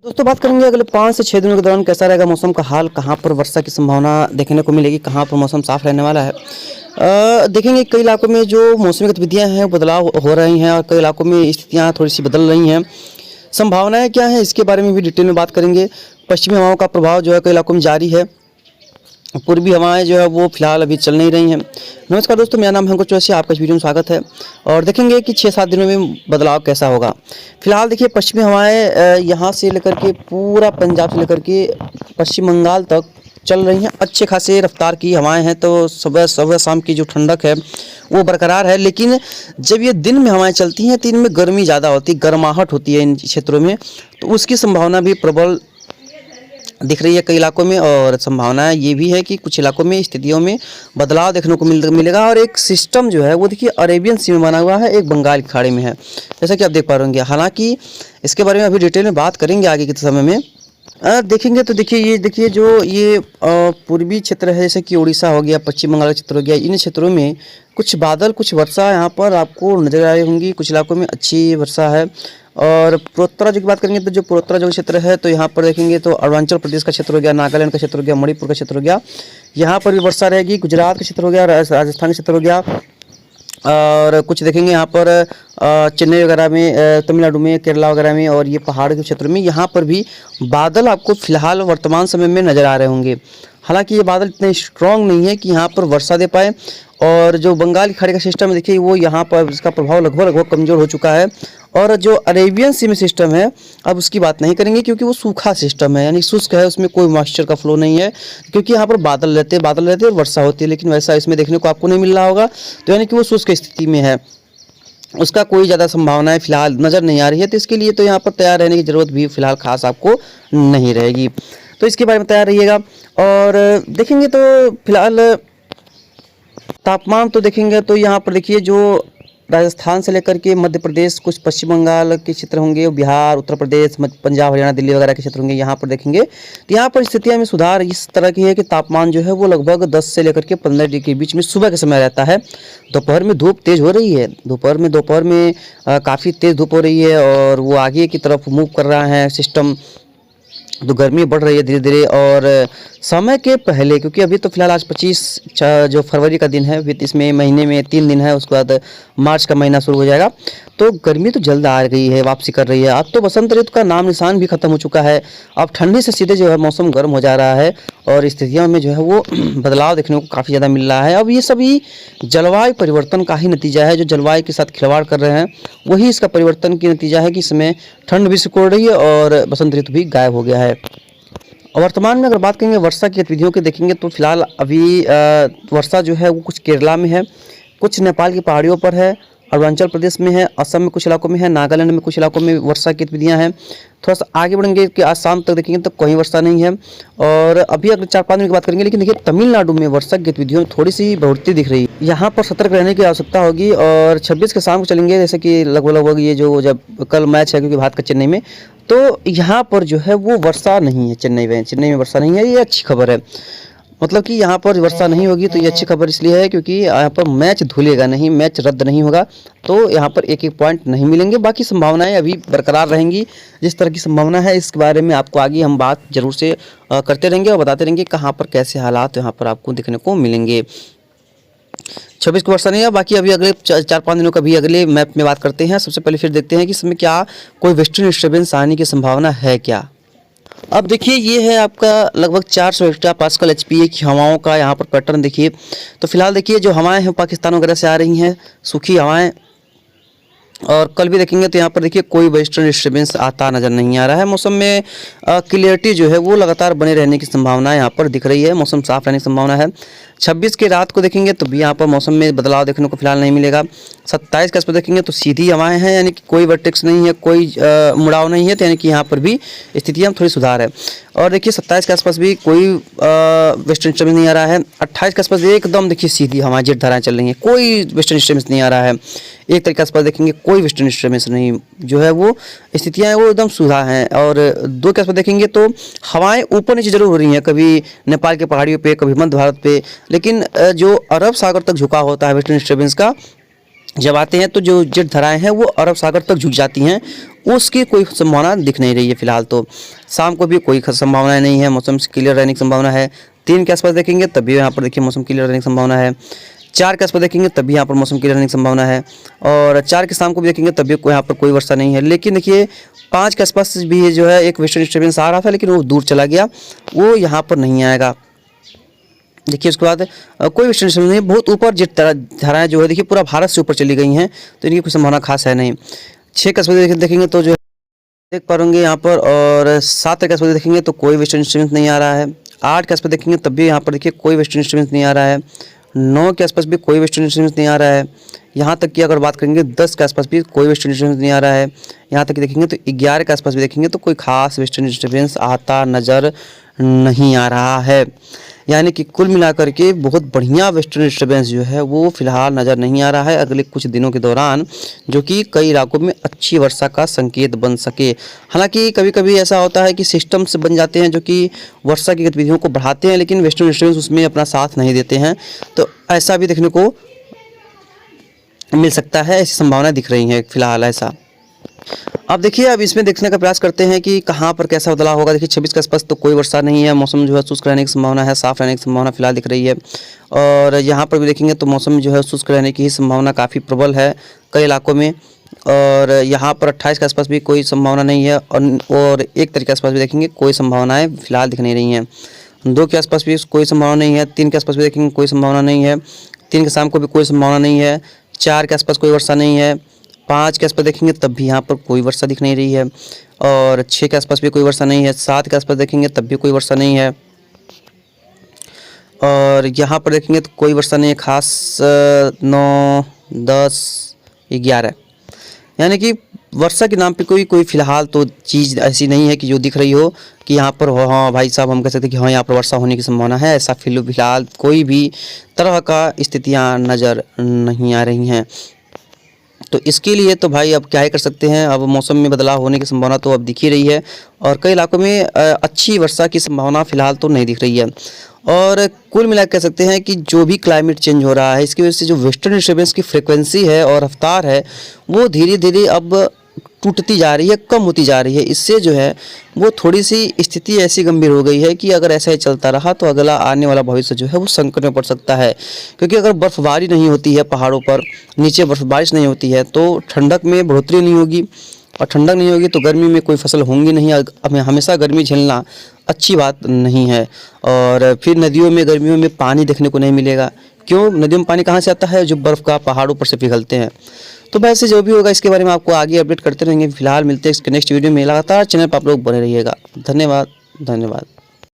दोस्तों बात करेंगे अगले 5 से 6 दिनों के दौरान कैसा रहेगा मौसम का हाल, कहाँ पर वर्षा की संभावना देखने को मिलेगी, कहाँ पर मौसम साफ रहने वाला है। देखेंगे कई इलाकों में जो मौसमी गतिविधियाँ हैं बदलाव हो रही हैं और कई इलाकों में स्थितियाँ थोड़ी सी बदल रही हैं। संभावनाएं क्या हैं इसके बारे में भी डिटेल में बात करेंगे। पश्चिमी हवाओं का प्रभाव जो है कई इलाकों में जारी है। पूर्वी हवाएं जो है वो फिलहाल अभी चल नहीं रही हैं। नमस्कार दोस्तों, मेरा नाम है अंकुर चौरसिया, आपका इस वीडियो में स्वागत है। और देखेंगे कि 6-7 दिनों में बदलाव कैसा होगा। फिलहाल देखिए पश्चिमी हवाएं यहाँ से लेकर के पूरा पंजाब से लेकर के पश्चिम बंगाल तक चल रही हैं। अच्छे खासे रफ्तार की हवाएं हैं, तो सुबह शाम की जो ठंडक है वो बरकरार है। लेकिन जब ये दिन में हवाएं चलती हैं तो इनमें गर्मी ज़्यादा होती है, गर्माहट होती है इन क्षेत्रों में, तो उसकी संभावना भी प्रबल दिख रही है कई इलाकों में। और संभावना ये भी है कि कुछ इलाकों में स्थितियों में बदलाव देखने को मिलेगा। और एक सिस्टम जो है वो देखिए अरेबियन सी में बना हुआ है, एक बंगाल की खाड़ी में है, जैसा कि आप देख पा रहे होंगे। हालांकि इसके बारे में अभी डिटेल में बात करेंगे आगे के समय में। देखेंगे तो देखिए जो ये पूर्वी क्षेत्र है, जैसे कि उड़ीसा हो गया, पश्चिम बंगाल क्षेत्र हो गया, इन क्षेत्रों में कुछ बादल कुछ वर्षा यहाँ पर आपको नजर आ रही होंगी। कुछ इलाकों में अच्छी वर्षा है। और पूर्वोत्तरार्ध की बात करेंगे तो जो पूर्वोत्तरार्ध क्षेत्र है तो यहाँ पर देखेंगे तो अरुणाचल प्रदेश का क्षेत्र हो गया, नागालैंड का क्षेत्र हो गया, मणिपुर का क्षेत्र हो गया, यहाँ पर भी वर्षा रहेगी। गुजरात का क्षेत्र हो गया, राजस्थान का क्षेत्र हो गया। और कुछ देखेंगे यहाँ पर चेन्नई वगैरह में, तमिलनाडु में, केरला वगैरह में, और ये पहाड़ के क्षेत्र में यहाँ पर भी बादल आपको फिलहाल वर्तमान समय में नज़र आ रहे होंगे। हालांकि ये बादल इतने स्ट्रॉन्ग नहीं है कि यहाँ पर वर्षा दे पाए। और जो बंगाल की खाड़ी का सिस्टम है देखिए वो यहाँ पर इसका प्रभाव लगभग कमज़ोर हो चुका है। और जो अरेबियन सी में सिस्टम है अब उसकी बात नहीं करेंगे, क्योंकि वो सूखा सिस्टम है, यानी शुष्क है, उसमें कोई मॉइस्चर का फ्लो नहीं है। क्योंकि यहाँ पर बादल रहते हैं और वर्षा होती है, लेकिन वैसा इसमें देखने को आपको नहीं मिल रहा होगा। तो यानी कि वो शुष्क स्थिति में है, उसका कोई ज़्यादा संभावनाएं फिलहाल नज़र नहीं आ रही है। तो इसके लिए तो यहाँ पर तैयार रहने की ज़रूरत भी फिलहाल खास आपको नहीं रहेगी। तो इसके बारे में तैयार रहिएगा। और देखेंगे तो फिलहाल तापमान तो देखेंगे तो यहाँ पर देखिए जो राजस्थान से लेकर के मध्य प्रदेश, कुछ पश्चिम बंगाल के क्षेत्र होंगे, बिहार, उत्तर प्रदेश, पंजाब, हरियाणा, दिल्ली वगैरह के क्षेत्र होंगे, यहाँ पर देखेंगे तो यहाँ पर स्थितियाँ में सुधार इस तरह की है कि तापमान जो है वो लगभग 10 से लेकर के 15 डिग्री के बीच में सुबह के समय रहता है। दोपहर में धूप तेज़ हो रही है, दोपहर में काफ़ी तेज़ धूप हो रही है और वो आगे की तरफ मूव कर रहा है सिस्टम, तो गर्मी बढ़ रही है धीरे धीरे। और समय के पहले, क्योंकि अभी तो फिलहाल आज 25 जो फरवरी का दिन है, फिर इसमें महीने में 3 दिन है, उसके बाद मार्च का महीना शुरू हो जाएगा। तो गर्मी तो जल्द आ गई है, वापसी कर रही है। अब तो बसंत ऋतु का नाम निशान भी खत्म हो चुका है। अब ठंडी से सीधे जो है मौसम गर्म हो जा रहा है और स्थितियों में जो है वो बदलाव देखने को काफ़ी ज़्यादा मिल रहा है। अब ये सभी जलवायु परिवर्तन का ही नतीजा है। जो जलवायु के साथ खिलवाड़ कर रहे हैं वही इसका परिवर्तन की नतीजा है कि इसमें ठंड भी सिकुड़ रही है और बसंत ऋतु भी गायब हो गया है। और वर्तमान में अगर बात करेंगे वर्षा की गतिविधियों की देखेंगे तो फिलहाल अभी वर्षा जो है वो कुछ केरला में है, कुछ नेपाल की पहाड़ियों पर है, अरुणाचल प्रदेश में है, असम में कुछ इलाकों में है, नागालैंड में कुछ इलाकों में वर्षा की गतिविधियाँ हैं। थोड़ा सा आगे बढ़ेंगे कि आज शाम तक देखेंगे तो कहीं वर्षा नहीं है। और अभी अगर 4-5 दिन की बात करेंगे, लेकिन देखिए तमिलनाडु में वर्षा की गतिविधियों में थोड़ी सी बढ़ोतरी दिख रही है। यहाँ पर सतर्क रहने की आवश्यकता होगी। और 26 के शाम को चलेंगे, जैसे कि लगभग ये जो जब कल मैच है क्योंकि भारत का चेन्नई में, तो यहाँ पर जो है वो वर्षा नहीं है। चेन्नई में वर्षा नहीं है, ये अच्छी खबर है। मतलब कि यहाँ पर वर्षा नहीं होगी तो ये अच्छी खबर इसलिए है क्योंकि यहाँ पर मैच धुलेगा नहीं, मैच रद्द नहीं होगा, तो यहाँ पर एक पॉइंट नहीं मिलेंगे। बाकी संभावनाएं अभी बरकरार रहेंगी। जिस तरह की संभावना है इसके बारे में आपको आगे हम बात जरूर से करते रहेंगे और बताते रहेंगे कहाँ पर कैसे हालात यहाँ पर आपको देखने को मिलेंगे। 26 को वर्षा नहीं है। बाकी अभी अगले 4-5 दिनों का भी अगले मैप में बात करते हैं। सबसे पहले फिर देखते हैं कि इसमें क्या कोई वेस्टर्न डिस्टर्बेंस आने की संभावना है क्या। अब देखिए ये है आपका लगभग 400 हेक्टेयर पास्कल एचपीए की हवाओं का यहाँ पर पैटर्न देखिए। तो फिलहाल देखिए जो हवाएं हैं पाकिस्तान वगैरह से आ रही हैं, सूखी हवाएं। और कल भी देखेंगे तो यहाँ पर देखिए कोई वेस्टर्न डिस्टर्बेंस आता नज़र नहीं आ रहा है। मौसम में क्लियरिटी जो है वो लगातार बने रहने की संभावना यहाँ पर दिख रही है, मौसम साफ रहने की संभावना है। 26 के रात को देखेंगे तो भी यहाँ पर मौसम में बदलाव देखने को फिलहाल नहीं मिलेगा। 27 के आसपास देखेंगे तो सीधी हवाएं हैं, यानी कि कोई वर्टेक्स नहीं है, कोई मुड़ाव नहीं है, तो यानी कि यहाँ पर भी स्थितियाँ थोड़ी सुधार है। और देखिए 27 के आसपास भी कोई वेस्टर्न डिस्टर्बेंस नहीं आ रहा है। 28 के आसपास एकदम देखिए सीधी हवाएं जेट धाराएं चल रही हैं, कोई वेस्टर्न डिस्टर्बेंस नहीं आ रहा है। 1 तारीख के आसपास देखेंगे कोई वेस्टर्न डिस्टर्बेंस नहीं, जो है वो स्थितियाँ वो एकदम सुधार हैं। और 2 के आसपास देखेंगे तो हवाएं ऊपर नीचे जरूर हो रही हैं, कभी नेपाल के पहाड़ियों पे, कभी मध्य भारत पे, लेकिन जो अरब सागर तक झुकाव होता है वेस्टर्न डिस्टर्बेंस का जब आते हैं तो जो जेट धाराएं हैं वो अरब सागर तक झुक जाती हैं, उसकी कोई संभावना दिख नहीं रही है फिलहाल। तो शाम को भी कोई संभावना नहीं है, मौसम क्लियर रहने की संभावना है। 3 के आसपास देखेंगे तब भी यहाँ पर देखिए मौसम क्लियर रहने की संभावना है। 4 के आसपास देखेंगे तब भी यहाँ पर मौसम क्लियर रहने की संभावना है, और 4 के शाम को भी देखेंगे तब भी यहाँ पर कोई वर्षा नहीं है। लेकिन देखिए 5 के आसपास भी जो है एक वेस्टर्न डिस्टर्बेंस आ रहा था, लेकिन वो दूर चला गया, वो यहाँ पर नहीं आएगा। देखिए उसके बाद कोई वेस्टर्न डिस्टर्बेंस नहीं, बहुत ऊपर जेट धाराएं जो है देखिए पूरा भारत से ऊपर चली गई हैं, तो इनकी कोई संभावना खास है नहीं। 6 के आसपास देखेंगे तो जो देख पाएंगे यहाँ पर, और 7 के आसपास देखेंगे तो कोई वेस्टर्न डिस्टर्बेंस नहीं आ रहा है। 8 के आसपास देखेंगे तब भी यहाँ पर देखिए कोई वेस्टर्न डिस्टर्बेंस नहीं आ रहा है। 9 के आसपास भी कोई वेस्टर्न डिस्टर्बेंस नहीं आ रहा है। यहाँ तक कि अगर बात करेंगे 10 के आसपास भी कोई वेस्टर्न डिस्टर्बेंस नहीं आ रहा है। यहाँ तक कि देखेंगे तो 11 के आसपास भी देखेंगे तो कोई खास वेस्टर्न डिस्टर्बेंस आता नज़र नहीं आ रहा है। यानी कि कुल मिलाकर के बहुत बढ़िया वेस्टर्न डिस्टर्बेंस जो है वो फिलहाल नज़र नहीं आ रहा है अगले कुछ दिनों के दौरान, जो कि कई इलाकों में अच्छी वर्षा का संकेत बन सके। हालांकि कभी कभी ऐसा होता है कि सिस्टम्स बन जाते हैं जो कि वर्षा की गतिविधियों को बढ़ाते हैं, लेकिन वेस्टर्न डिस्टर्बेंस उसमें अपना साथ नहीं देते हैं, तो ऐसा भी देखने को मिल सकता है, ऐसी संभावना दिख रही है फिलहाल ऐसा। अब देखिए अब इसमें देखने का प्रयास करते हैं कि कहाँ पर कैसा बदलाव होगा। देखिए 26 के आसपास तो कोई वर्षा नहीं है, मौसम जो है शुष्क रहने की संभावना है, साफ रहने की संभावना फिलहाल दिख रही है। और यहाँ पर भी देखेंगे तो मौसम जो है शुष्क रहने की ही संभावना काफ़ी प्रबल है कई इलाकों में। और यहाँ पर 28 के आसपास भी कोई संभावना नहीं है, और 1 तारीख के आसपास भी देखेंगे कोई संभावनाएँ फिलहाल दिख नहीं रही हैं। 2 के आसपास भी कोई संभावना नहीं है। 3 के आसपास भी देखेंगे कोई संभावना नहीं है। 3 के शाम को भी कोई संभावना नहीं है। 4 के आसपास कोई वर्षा नहीं है। 5 के आसपास देखेंगे तब भी यहाँ पर कोई वर्षा दिख नहीं रही है, और 6 के आसपास भी कोई वर्षा नहीं है। 7 के आसपास देखेंगे तब भी कोई वर्षा नहीं है, और यहाँ पर देखेंगे तो कोई वर्षा नहीं है खास। 9, 10, 11 यानी कि वर्षा के नाम पे कोई फिलहाल तो चीज़ ऐसी नहीं है कि जो दिख रही हो कि यहाँ पर हो हाँ भाई साहब हम कह सकते हैं कि हाँ यहाँ पर वर्षा होने की संभावना है। ऐसा फिलहाल कोई भी तरह का स्थितियाँ नज़र नहीं आ रही हैं। तो इसके लिए तो भाई अब क्या ही कर सकते हैं, अब मौसम में बदलाव होने की संभावना तो अब दिख ही रही है, और कई इलाकों में अच्छी वर्षा की संभावना फिलहाल तो नहीं दिख रही है। और कुल मिला कह सकते हैं कि जो भी क्लाइमेट चेंज हो रहा है इसकी वजह से जो वेस्टर्न डिस्टर्बेंस की फ्रिक्वेंसी है और रफ्तार है वो धीरे धीरे अब टूटती जा रही है, कम होती जा रही है। इससे जो है वो थोड़ी सी स्थिति ऐसी गंभीर हो गई है कि अगर ऐसा ही चलता रहा तो अगला आने वाला भविष्य जो है वो संकट में पड़ सकता है। क्योंकि अगर बर्फबारी नहीं होती है पहाड़ों पर, नीचे बर्फबारिश नहीं होती है, तो ठंडक में बढ़ोतरी नहीं होगी, और ठंडक नहीं होगी तो गर्मी में कोई फसल होंगी नहीं। हमें हमेशा गर्मी झेलना अच्छी बात नहीं है। और फिर नदियों में गर्मियों में पानी देखने को नहीं मिलेगा। क्यों? नदियों में पानी कहाँ से आता है? जो बर्फ़ का पहाड़ों पर से पिघलते हैं। तो वैसे जो भी होगा इसके बारे में आपको आगे अपडेट करते रहेंगे। फिलहाल मिलते हैं इसके नेक्स्ट वीडियो में। लगातार चैनल पर आप लोग बने रहिएगा। धन्यवाद।